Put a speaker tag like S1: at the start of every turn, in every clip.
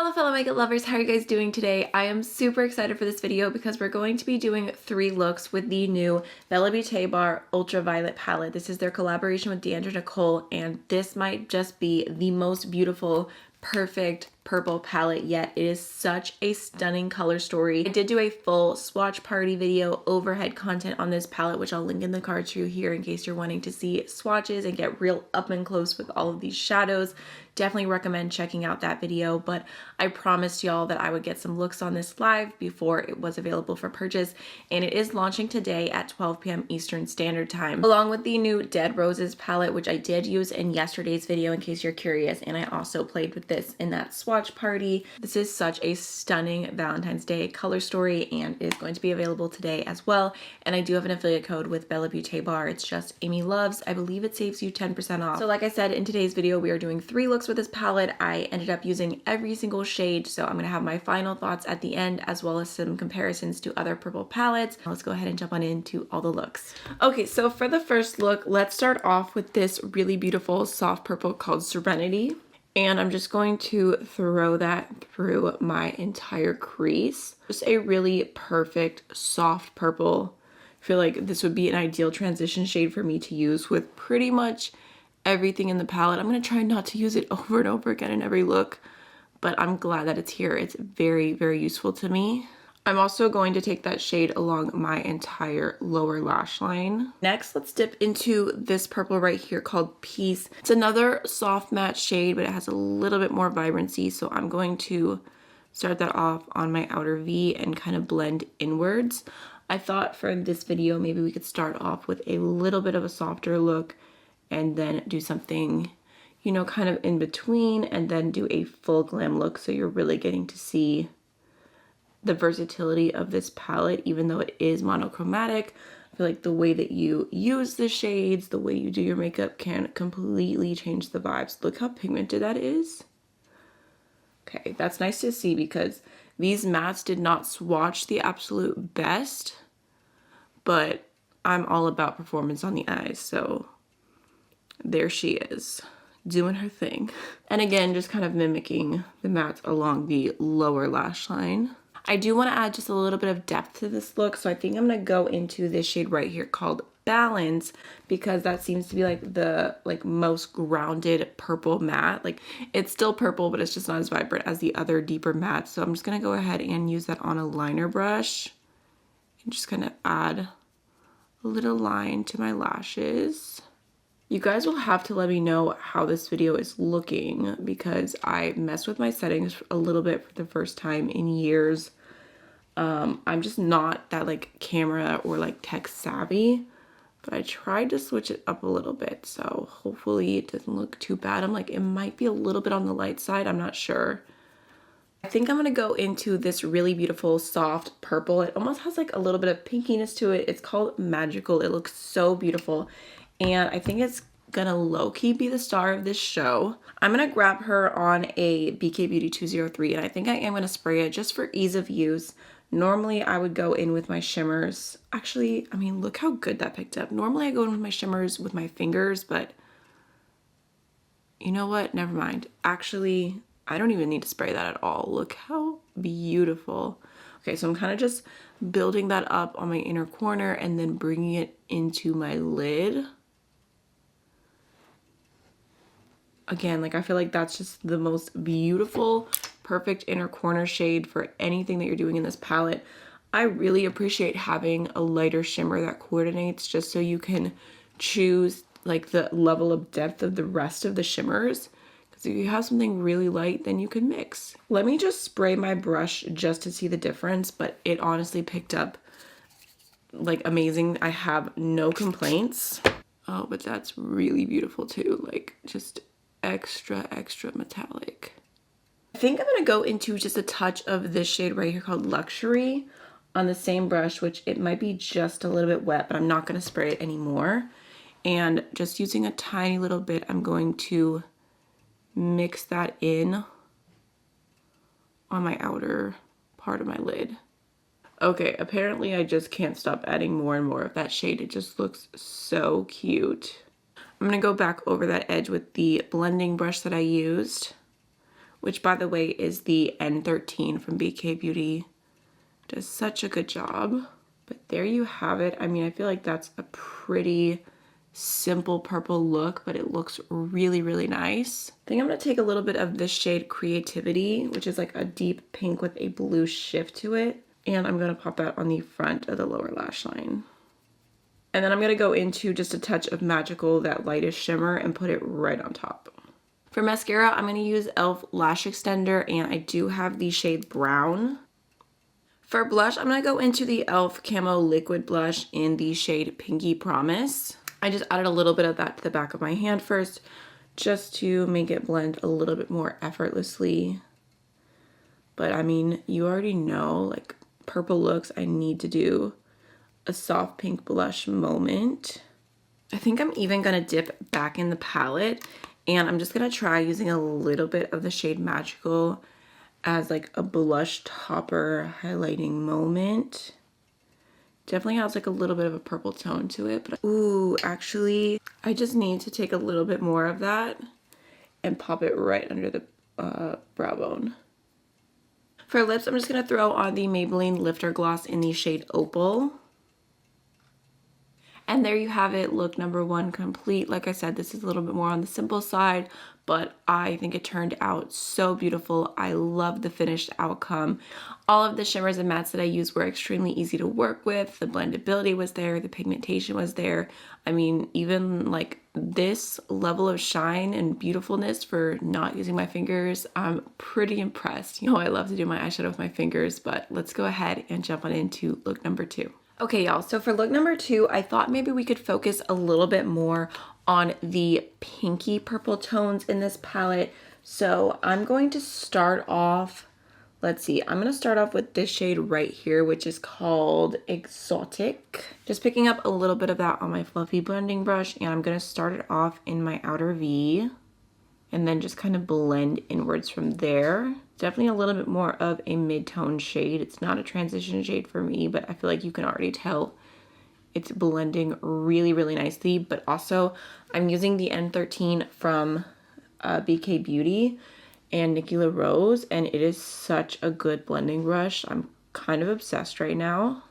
S1: Hello fellow makeup lovers, how are you guys doing today? I am super excited for this video because we're going to be doing 3 looks with the new Bella Beaute Bar Ultraviolet palette. This is their collaboration with D'Andra Nicole, and this might just be the most beautiful, perfect purple palette yet. It is such a stunning color story. I did do a full swatch party video overhead content on this palette, which I'll link in the cards for you here in case you're wanting to see swatches and get real up and close with all of these shadows. Definitely recommend checking out that video, but I promised y'all that I would get some looks on this live before it was available for purchase, and it is launching today at 12 p.m. Eastern Standard Time, along with the new Dead Roses palette, which I did use in yesterday's video in case you're curious, and I also played with this in that swatch party. This is such a stunning Valentine's Day color story, and it is going to be available today as well, and I do have an affiliate code with Bella Beaute Bar. It's just AMYLOVES. I believe it saves you 10% off. So like I said, in today's video, we are doing 3 looks with this palette. I ended up using every single shade, so I'm gonna have my final thoughts at the end as well as some comparisons to other purple palettes. Let's go ahead and jump on into all the looks. Okay, so for the first look, let's start off with this really beautiful soft purple called Serenity, and I'm just going to throw that through my entire crease. Just a really perfect soft purple. I feel like this would be an ideal transition shade for me to use with pretty much everything in the palette. I'm going to try not to use it over and over again in every look, but I'm glad that it's here. It's very, very useful to me. I'm also going to take that shade along my entire lower lash line. Next, let's dip into this purple right here called Peace. It's another soft matte shade, but it has a little bit more vibrancy, so I'm going to start that off on my outer V and kind of blend inwards. I thought for this video, maybe we could start off with a little bit of a softer look and then do something, you know, kind of in between, and then do a full glam look, so you're really getting to see the versatility of this palette. Even though it is monochromatic, I feel like the way that you use the shades, the way you do your makeup can completely change the vibes. Look how pigmented that is. Okay, that's nice to see because these mattes did not swatch the absolute best, but I'm all about performance on the eyes, so there she is, doing her thing. And again, just kind of mimicking the mattes along the lower lash line. I do want to add just a little bit of depth to this look, so I think I'm going to go into this shade right here called Balance, because that seems to be like the most grounded purple matte. Like, it's still purple, but it's just not as vibrant as the other deeper mattes. So I'm just going to go ahead and use that on a liner brush and just kind of add a little line to my lashes. You guys will have to let me know how this video is looking because I messed with my settings a little bit for the first time in years. I'm just not that camera or tech savvy, but I tried to switch it up a little bit, so hopefully it doesn't look too bad. I'm like, it might be a little bit on the light side, I'm not sure. I think I'm gonna go into this really beautiful soft purple. It almost has like a little bit of pinkiness to it. It's called Magical. It looks so beautiful, and I think it's gonna low-key be the star of this show. I'm gonna grab her on a BK Beauty 203, and I think I am gonna spray it just for ease of use. Normally I would go in with my shimmers. Actually, I mean, look how good that picked up. Normally I go in with my shimmers with my fingers, but you know what? Never mind. Actually, I don't even need to spray that at all. Look how beautiful. Okay, so I'm kind of just building that up on my inner corner and then bringing it into my lid. Again, I feel like that's just the most beautiful, perfect inner corner shade for anything that you're doing in this palette. I really appreciate having a lighter shimmer that coordinates just so you can choose the level of depth of the rest of the shimmers. Because if you have something really light, then you can mix. Let me just spray my brush just to see the difference, but it honestly picked up amazing. I have no complaints. Oh, but that's really beautiful too. Just extra metallic. I think I'm gonna go into just a touch of this shade right here called Luxury on the same brush, which it might be just a little bit wet, but I'm not gonna spray it anymore. And just using a tiny little bit, I'm going to mix that in on my outer part of my lid. Okay, apparently I just can't stop adding more and more of that shade. It just looks so cute. I'm gonna go back over that edge with the blending brush that I used, which by the way is the N13 from BK Beauty. Does such a good job. But there you have it. I mean, I feel like that's a pretty simple purple look, but it looks really, really nice. I think I'm gonna take a little bit of this shade Creativity, which is like a deep pink with a blue shift to it. And I'm gonna pop that on the front of the lower lash line. And then I'm gonna go into just a touch of Magical, that lightest shimmer, and put it right on top. For mascara, I'm gonna use e.l.f. Lash Extender, and I do have the shade Brown. For blush, I'm gonna go into the e.l.f. Camo Liquid Blush in the shade Pinky Promise. I just added a little bit of that to the back of my hand first, just to make it blend a little bit more effortlessly. But I mean, you already know, like purple looks, I need to do a soft pink blush moment. I think I'm even gonna dip back in the palette, and I'm just gonna try using a little bit of the shade Magical as like a blush topper highlighting moment. Definitely has like a little bit of a purple tone to it, but ooh, actually, I just need to take a little bit more of that and pop it right under the brow bone. For lips, I'm just gonna throw on the Maybelline Lifter Gloss in the shade Opal. And there you have it, look number 1 complete. Like I said, this is a little bit more on the simple side, but I think it turned out so beautiful. I love the finished outcome. All of the shimmers and mattes that I used were extremely easy to work with. The blendability was there, the pigmentation was there. I mean, even like this level of shine and beautifulness for not using my fingers, I'm pretty impressed. You know, I love to do my eyeshadow with my fingers, but let's go ahead and jump on into look number 2. Okay, y'all, so for look number 2, I thought maybe we could focus a little bit more on the pinky purple tones in this palette. So I'm going to start off, let's see, I'm gonna start off with this shade right here, which is called Exotic. Just picking up a little bit of that on my fluffy blending brush, and I'm gonna start it off in my outer V, and then just kind of blend inwards from there. Definitely a little bit more of a mid-tone shade. It's not a transition shade for me, but I feel like you can already tell it's blending really, really nicely. But also, I'm using the N13 from BK Beauty and Nikki La Rose, and it is such a good blending brush. I'm kind of obsessed right now.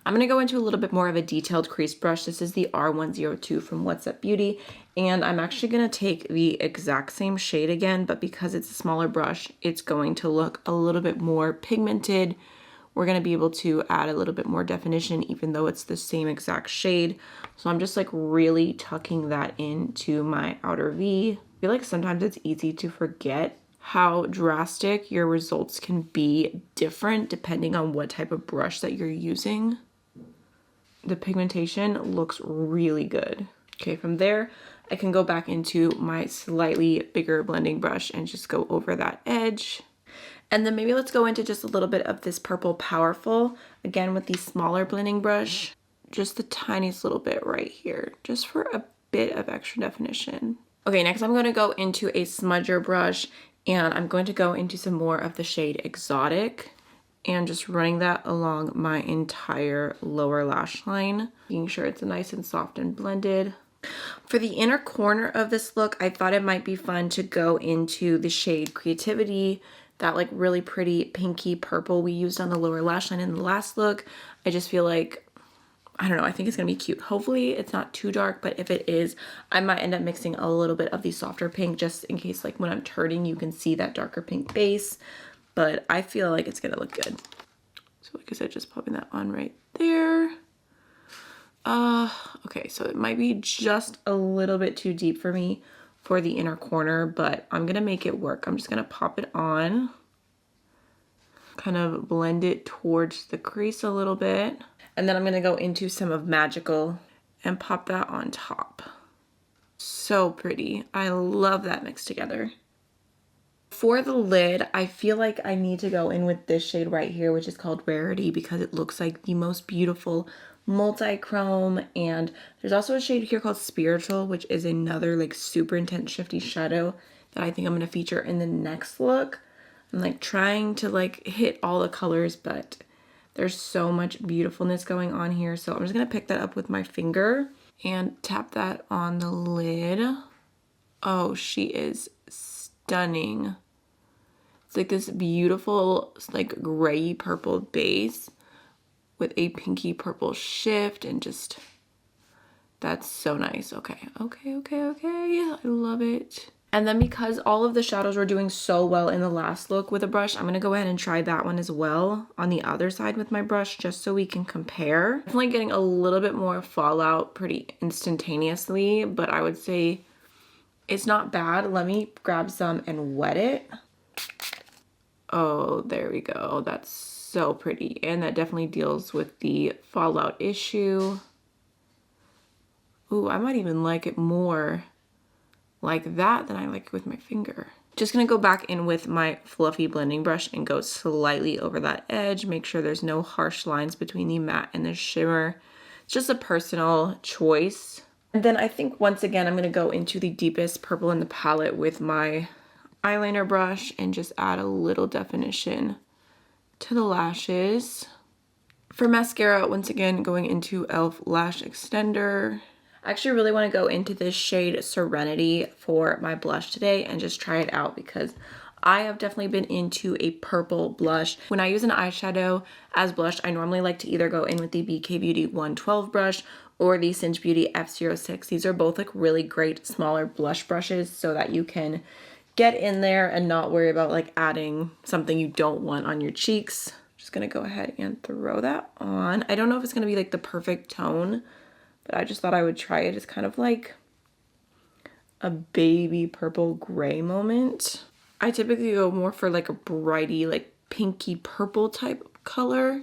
S1: I'm gonna go into a little bit more of a detailed crease brush. This is the R102 from What's Up Beauty, and I'm actually gonna take the exact same shade again, but because it's a smaller brush, it's going to look a little bit more pigmented. We're gonna be able to add a little bit more definition even though it's the same exact shade. So I'm just like really tucking that into my outer V. I feel like sometimes it's easy to forget how drastic your results can be different depending on what type of brush that you're using. The pigmentation looks really good. Okay, from there, I can go back into my slightly bigger blending brush and just go over that edge. And then maybe let's go into just a little bit of this Purple Powerful, again with the smaller blending brush, just the tiniest little bit right here, just for a bit of extra definition. Okay, next I'm gonna go into a smudger brush, and I'm going to go into some more of the shade Exotic, and just running that along my entire lower lash line, making sure it's nice and soft and blended. For the inner corner of this look, I thought it might be fun to go into the shade Creativity, that like really pretty pinky purple we used on the lower lash line in the last look. I just feel like, I don't know, I think it's gonna be cute. Hopefully it's not too dark, but if it is, I might end up mixing a little bit of the softer pink just in case like when I'm turning you can see that darker pink base. But I feel like it's gonna look good. So like I said, just popping that on right there. Okay, so it might be just a little bit too deep for me for the inner corner, but I'm gonna make it work. I'm just gonna pop it on, kind of blend it towards the crease a little bit. And then I'm gonna go into some of Magical and pop that on top. So pretty. I love that mixed together. For the lid, I feel like I need to go in with this shade right here, which is called Rarity, because it looks like the most beautiful multi-chrome. And there's also a shade here called Spiritual, which is another like super intense shifty shadow that I think I'm going to feature in the next look. I'm like trying to like hit all the colors, but there's so much beautifulness going on here. So I'm just going to pick that up with my finger and tap that on the lid. Oh, she is stunning. It's like this beautiful, like gray purple base with a pinky purple shift, and just, that's so nice. Okay, okay, okay, okay. I love it. And then because all of the shadows were doing so well in the last look with a brush, I'm going to go ahead and try that one as well on the other side with my brush, just so we can compare. Definitely getting a little bit more fallout pretty instantaneously, but I would say it's not bad. Let me grab some and wet it. Oh, there we go. That's so pretty. And that definitely deals with the fallout issue. Ooh, I might even like it more like that than I like it with my finger. Just gonna go back in with my fluffy blending brush and go slightly over that edge. Make sure there's no harsh lines between the matte and the shimmer. It's just a personal choice. And then I think once again, I'm gonna go into the deepest purple in the palette with my eyeliner brush and just add a little definition to the lashes. For mascara, once again, going into e.l.f. Lash Extender. I actually really want to go into this shade Serenity for my blush today and just try it out, because I have definitely been into a purple blush. When I use an eyeshadow as blush, I normally like to either go in with the BK Beauty 112 brush or the Cinch Beauty F06. These are both like really great smaller blush brushes so that you can get in there and not worry about like adding something you don't want on your cheeks. Just gonna go ahead and throw that on. I don't know if it's gonna be like the perfect tone, but I just thought I would try it. It's kind of like a baby purple gray moment. I typically go more for like a brighty, like pinky purple type color,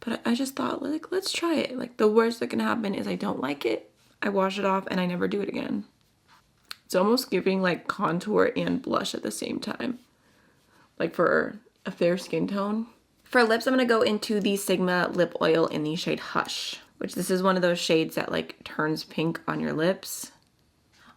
S1: but I just thought like, let's try it. Like the worst that can happen is I don't like it, I wash it off, and I never do it again. It's almost giving like contour and blush at the same time, like for a fair skin tone. For lips, I'm gonna go into the Sigma lip oil in the shade Hush, which this is one of those shades that like turns pink on your lips.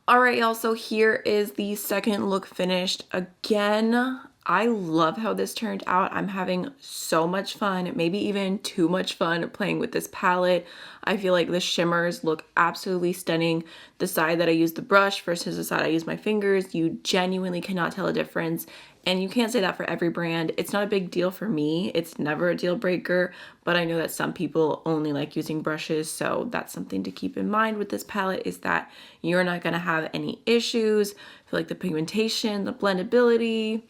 S1: All right, y'all, so here is the second look finished. Again, I love how this turned out. I'm having so much fun, maybe even too much fun playing with this palette. I feel like the shimmers look absolutely stunning. The side that I use the brush versus the side I use my fingers, you genuinely cannot tell a difference. And you can't say that for every brand. It's not a big deal for me. It's never a deal breaker, but I know that some people only like using brushes, so that's something to keep in mind with this palette, is that you're not gonna have any issues. I feel like the pigmentation, the blendability,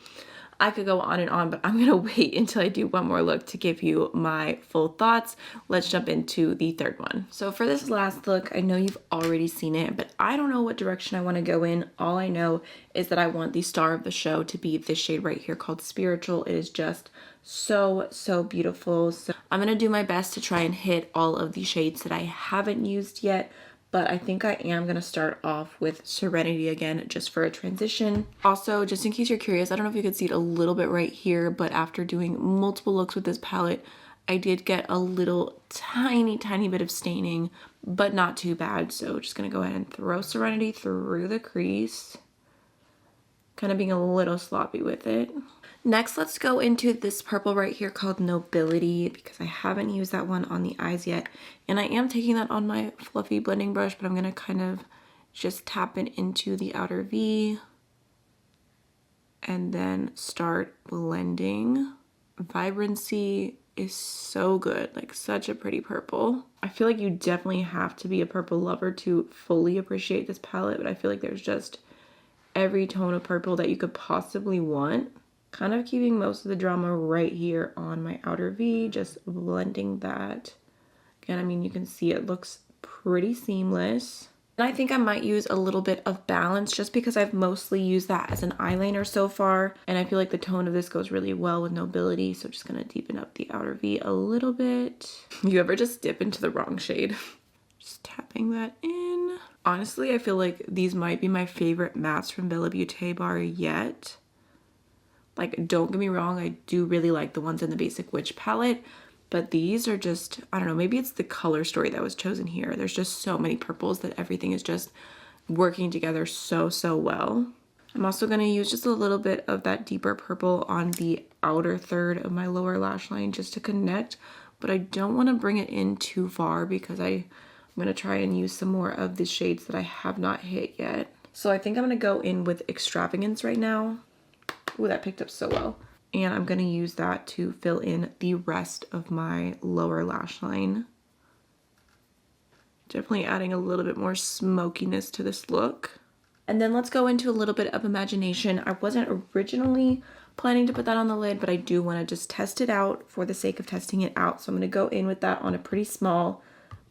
S1: I could go on and on, but I'm gonna wait until I do one more look to give you my full thoughts. Let's jump into the third one. So for this last look, I know you've already seen it, but I don't know what direction I wanna go in. All I know is that I want the star of the show to be this shade right here called Spiritual. It is just so, so beautiful. So I'm gonna do my best to try and hit all of the shades that I haven't used yet, but I think I am going to start off with Serenity again, just for a transition. Also, just in case you're curious, I don't know if you could see it a little bit right here, but after doing multiple looks with this palette, I did get a little tiny bit of staining, but not too bad. So just going to go ahead and throw Serenity through the crease, kind of being a little sloppy with it. Next, let's go into this purple right here called Nobility, because I haven't used that one on the eyes yet. And I am taking that on my fluffy blending brush, but I'm going to kind of just tap it into the outer V and then start blending. Vibrancy is so good, like such a pretty purple. I feel like you definitely have to be a purple lover to fully appreciate this palette, but I feel like there's just every tone of purple that you could possibly want. Kind of keeping most of the drama right here on my outer V, just blending that. Again, I mean, you can see it looks pretty seamless. And I think I might use a little bit of Balance just because I've mostly used that as an eyeliner so far. And I feel like the tone of this goes really well with Nobility. So just gonna deepen up the outer V a little bit. You ever just dip into the wrong shade? Just tapping that in. Honestly, I feel like these might be my favorite mattes from Bella Beaute Bar yet. Like, don't get me wrong, I do really like the ones in the Basic Witch palette, but these are just, I don't know, maybe it's the color story that was chosen here. There's just so many purples that everything is just working together so, so well. I'm also going to use just a little bit of that deeper purple on the outer third of my lower lash line just to connect, but I don't want to bring it in too far because I'm going to try and use some more of the shades that I have not hit yet. So I think I'm going to go in with Extravagance right now. Ooh, that picked up so well. And I'm gonna use that to fill in the rest of my lower lash line. Definitely adding a little bit more smokiness to this look. And then let's go into a little bit of imagination. I wasn't originally planning to put that on the lid, but I do want to just test it out for the sake of testing it out. So I'm going to go in with that on a pretty small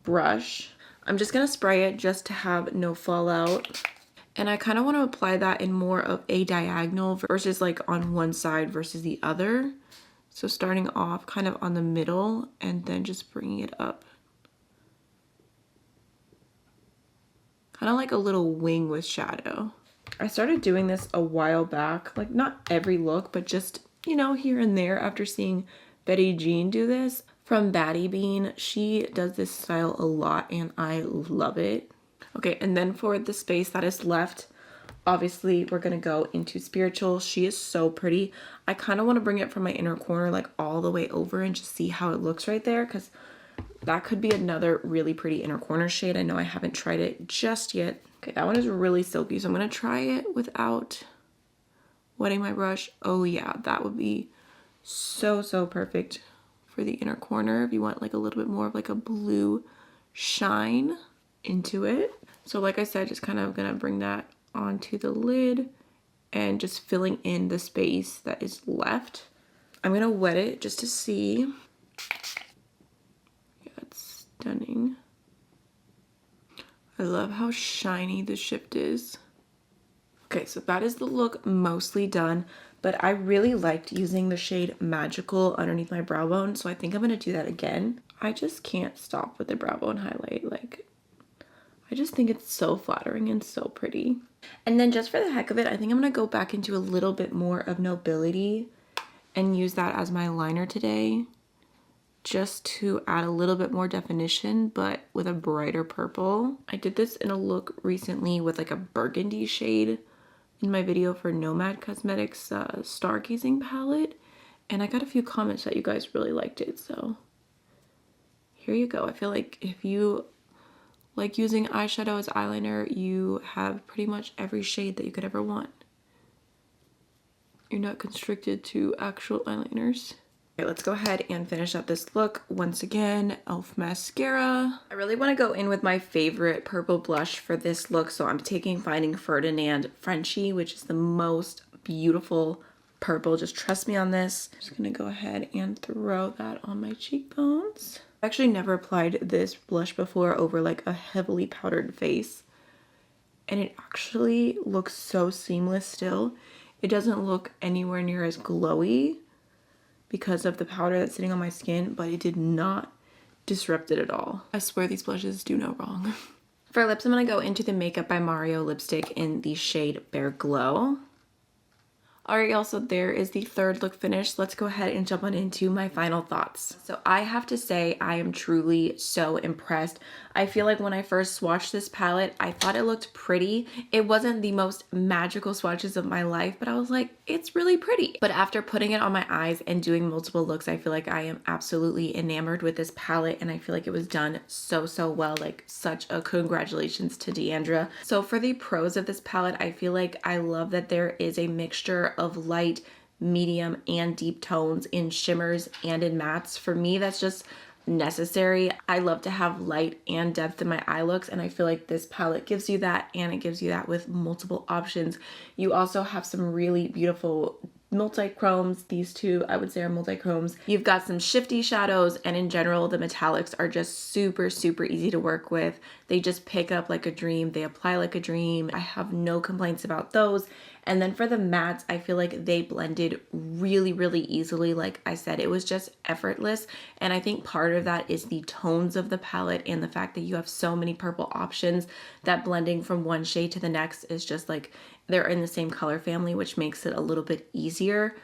S1: brush. I'm just going to spray it just to have no fallout. And I kind of want to apply that in more of a diagonal versus like on one side versus the other. So starting off kind of on the middle and then just bringing it up. Kind of like a little wing with shadow. I started doing this a while back, like not every look, but just, you know, here and there after seeing Betty Jean do this. From Baddie Bean, she does this style a lot and I love it. Okay, and then for the space that is left, obviously we're gonna go into Spiritual. She is so pretty. I kind of want to bring it from my inner corner like all the way over and just see how it looks right there, because that could be another really pretty inner corner shade. I know I haven't tried it just yet. Okay, that one is really silky, so I'm gonna try it without wetting my brush. Oh yeah, that would be so, so perfect for the inner corner if you want like a little bit more of like a blue shine into it. So like I said, just kind of gonna bring that onto the lid and just filling in the space that is left. I'm gonna wet it just to see. Stunning. I love how shiny the shift is. Okay, so that is the look mostly done, but I really liked using the shade Magical underneath my brow bone, so I think I'm gonna do that again. I just can't stop with the brow bone highlight. Like, I just think it's so flattering and so pretty. And then just for the heck of it, I think I'm gonna go back into a little bit more of Nobility and use that as my liner today, just to add a little bit more definition, but with a brighter purple. I did this in a look recently with like a burgundy shade in my video for Nomad Cosmetics Stargazing palette, and I got a few comments that you guys really liked it, so here you go. I feel like if you like using eyeshadow as eyeliner, you have pretty much every shade that you could ever want. You're not constricted to actual eyeliners. Okay, let's go ahead and finish up this look. Once again, e.l.f. mascara. I really want to go in with my favorite purple blush for this look, so I'm taking Finding Ferdinand Frenchie, which is the most beautiful purple. Just trust me on this. I'm just gonna go ahead and throw that on my cheekbones. I actually never applied this blush before over like a heavily powdered face, and it actually looks so seamless still. It doesn't look anywhere near as glowy because of the powder that's sitting on my skin, but it did not disrupt it at all. I swear these blushes do no wrong. For lips, I'm gonna go into the Makeup by Mario lipstick in the shade Bare Glow. Alright, y'all, so there is the third look finished. Let's go ahead and jump on into my final thoughts. So I have to say I am truly so impressed. I feel like when I first swatched this palette, I thought it looked pretty. It wasn't the most magical swatches of my life, but I was like, it's really pretty. But after putting it on my eyes and doing multiple looks, I feel like I am absolutely enamored with this palette, and I feel like it was done so, so well. Like, such a congratulations to Deandra. So for the pros of this palette, I feel like I love that there is a mixture of light, medium, and deep tones in shimmers and in mattes. For me, that's just necessary. I love to have light and depth in my eye looks, and I feel like this palette gives you that, and it gives you that with multiple options. You also have some really beautiful multi-chromes. These two I would say are multi-chromes. You've got some shifty shadows, and in general the metallics are just super, super easy to work with. They just pick up like a dream. They apply like a dream. I have no complaints about those. And then for the mattes, I feel like they blended really, really easily. Like I said, it was just effortless. And I think part of that is the tones of the palette and the fact that you have so many purple options that blending from one shade to the next is just like they're in the same color family, which makes it a little bit easier.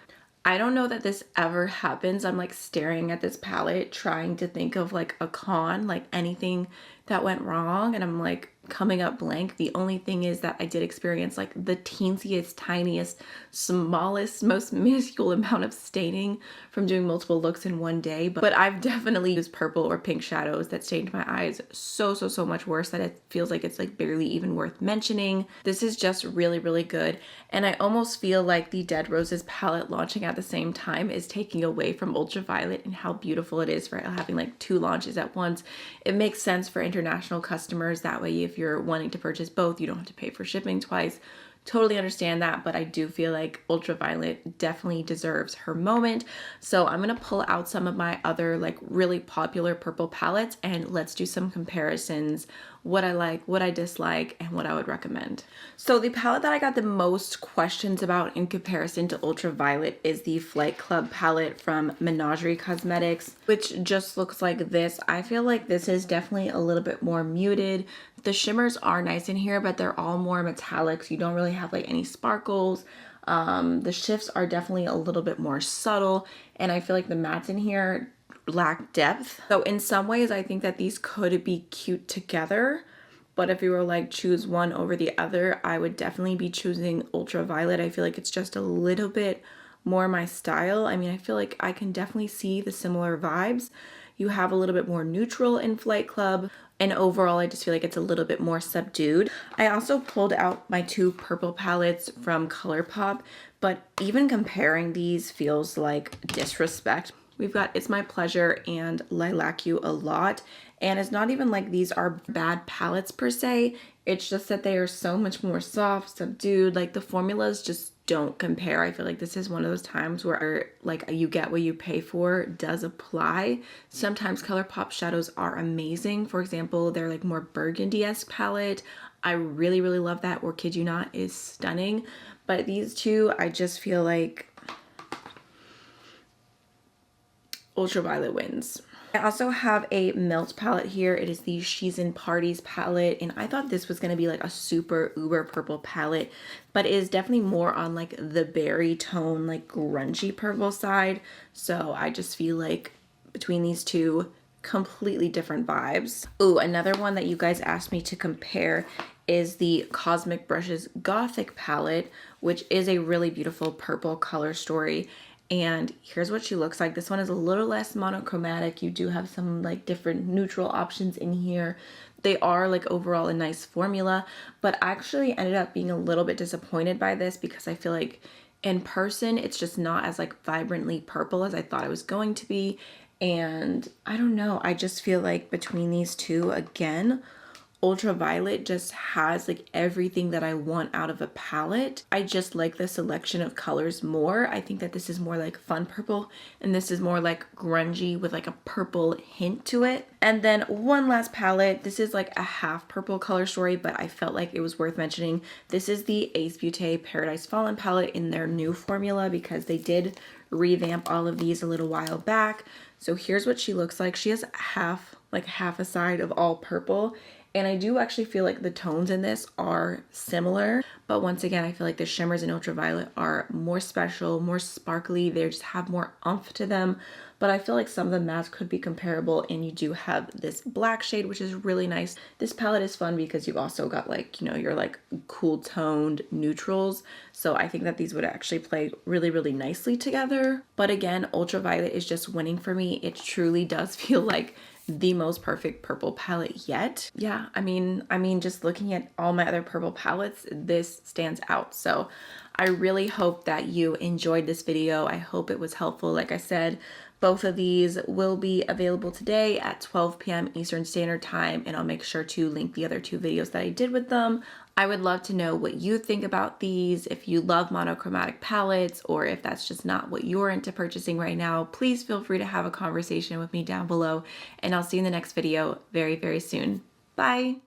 S1: I don't know that this ever happens. I'm like staring at this palette trying to think of like a con, like anything that went wrong, and I'm like, coming up blank. The only thing is that I did experience like the teensiest, tiniest, smallest, most minuscule amount of staining from doing multiple looks in one day. But I've definitely used purple or pink shadows that stained my eyes so much worse that it feels like it's like barely even worth mentioning. This is just really, really good. And I almost feel like the Dead Roses palette launching at the same time is taking away from Ultraviolet and how beautiful it is for having like 2 launches at once. It makes sense for international customers. That way, if you're wanting to purchase both, you don't have to pay for shipping twice. Totally understand that, but I do feel like Ultraviolet definitely deserves her moment. So I'm gonna pull out some of my other like really popular purple palettes and let's do some comparisons, what I like, what I dislike, and what I would recommend. So the palette that I got the most questions about in comparison to Ultraviolet is the Flight Club palette from Menagerie Cosmetics, which just looks like this. I feel like this is definitely a little bit more muted. The shimmers are nice in here, but they're all more metallics. You don't really have like any sparkles. The shifts are definitely a little bit more subtle, and I feel like the mattes in here lack depth. So in some ways, I think that these could be cute together, but if you were like choose one over the other, I would definitely be choosing Ultraviolet. I feel like it's just a little bit more my style. I mean, I feel like I can definitely see the similar vibes. You have a little bit more neutral in Flight Club, and overall I just feel like it's a little bit more subdued. I also pulled out my 2 purple palettes from ColourPop, but even comparing these feels like disrespect. We've got It's My Pleasure and Lilac You a Lot, and it's not even like these are bad palettes per se. It's just that they are so much more soft, subdued. Like the formulas just don't compare. I feel like this is one of those times where like you get what you pay for does apply. Sometimes ColourPop shadows are amazing. For example, they're like more burgundy-esque palette. I really, really love that. Or Kid You Not is stunning. But these two, I just feel like Ultraviolet wins. I also have a Melt palette here. It is the She's in Parties palette, and I thought this was going to be like a super uber purple palette, but it is definitely more on like the berry tone, like grungy purple side. So I just feel like between these two, completely different vibes. Ooh, another one that you guys asked me to compare is the Cosmic Brushes Gothic palette, which is a really beautiful purple color story. And here's what she looks like. This one is a little less monochromatic. You do have some like different neutral options in here. They are like overall a nice formula, but I actually ended up being a little bit disappointed by this because I feel like in person, it's just not as like vibrantly purple as I thought it was going to be. And I don't know, I just feel like between these two, again, Ultraviolet just has like everything that I want out of a palette. I just like the selection of colors more. I think that this is more like fun purple and this is more like grungy with like a purple hint to it. And then one last palette. This is like a half purple color story, but I felt like it was worth mentioning. This is the Ace Beauté Paradise Fallen palette in their new formula because they did revamp all of these a little while back. So here's what she looks like. She has half a side of all purple. And I do actually feel like the tones in this are similar, but once again, I feel like the shimmers in Ultraviolet are more special, more sparkly. They just have more oomph to them, but I feel like some of the mattes could be comparable, and you do have this black shade, which is really nice. This palette is fun because you've also got like, you know, your like cool toned neutrals. So I think that these would actually play really, really nicely together. But again, Ultraviolet is just winning for me. It truly does feel like the most perfect purple palette yet. Yeah, I mean, just looking at all my other purple palettes, this stands out. So I really hope that you enjoyed this video. I hope it was helpful. Like I said, both of these will be available today at 12 p.m. Eastern Standard Time, and I'll make sure to link the other 2 videos that I did with them. I would love to know what you think about these. If you love monochromatic palettes, or if that's just not what you're into purchasing right now, please feel free to have a conversation with me down below, and I'll see you in the next video very, very soon. Bye.